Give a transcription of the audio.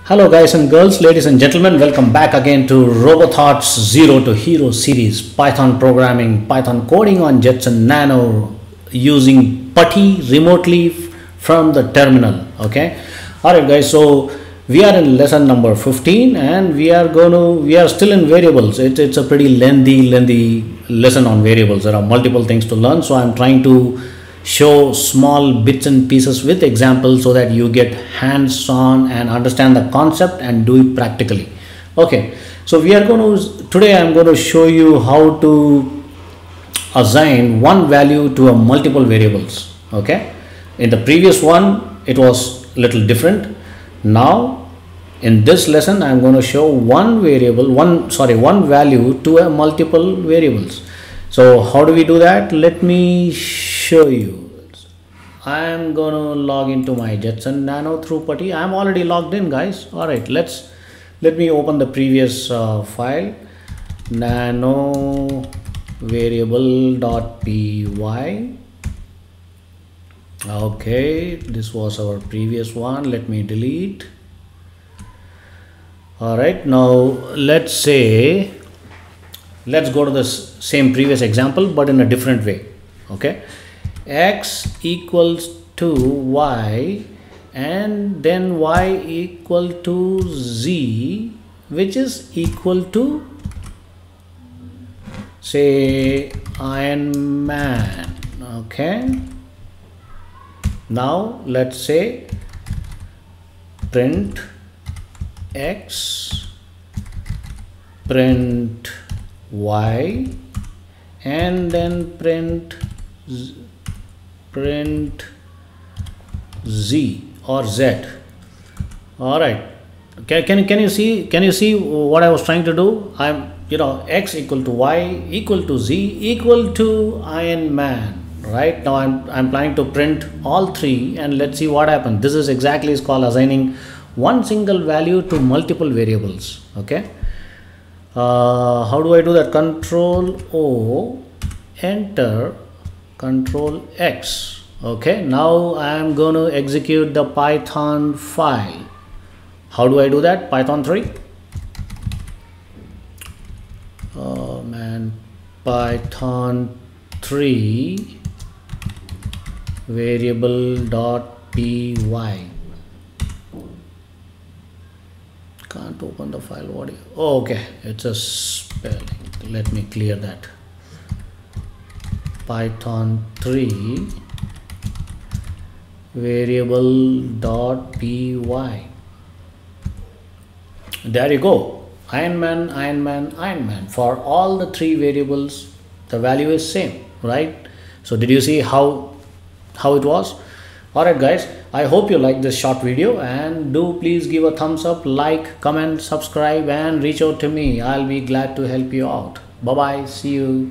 Hello guys and girls, ladies and gentlemen, welcome back again to RoboThoughts Zero to Hero series, Python programming, Python coding on Jetson Nano using PuTTY remotely from the terminal. Okay, alright guys, so we are in lesson number 15 and we are still in variables. It's a pretty lengthy lesson on variables. There are multiple things to learn, so I'm trying to show small bits and pieces with examples so that you get hands-on and understand the concept and do it practically. Okay, so today I'm going to show you how to assign one value to a multiple variables. Okay, in the previous one it was a little different. Now in this lesson I'm going to show one value to a multiple variables. So how do we do that? Let me show you. I'm gonna log into my Jetson Nano through PuTTY. I'm already logged in, guys. All right, let me open the previous file, nano variable.py. Okay, this was our previous one. Let me delete. All right, now let's go to this same previous example but in a different way. Okay, x equals to y and then y equal to z, which is equal to, say, Iron Man. Okay, now let's say print x, print y, and then print z or z. All right, can you see what I was trying to do? X equal to y equal to z equal to Iron Man. Right now I'm planning to print all three and let's see what happens. This is exactly is called assigning one single value to multiple variables. Okay, how do I do that? Control O, enter, Control X. Okay, now I am going to execute the Python file. How do I do that? Python 3. Oh man, Python 3 variable.py. Can't open the file. Okay, it's a spelling. Let me clear that. Python 3 variable.py. There you go. Iron Man. For all the three variables the value is same, right? So did you see how it was? Alright guys, I hope you like this short video and do please give a thumbs up, like, comment, subscribe and reach out to me. I'll be glad to help you out. Bye bye, see you.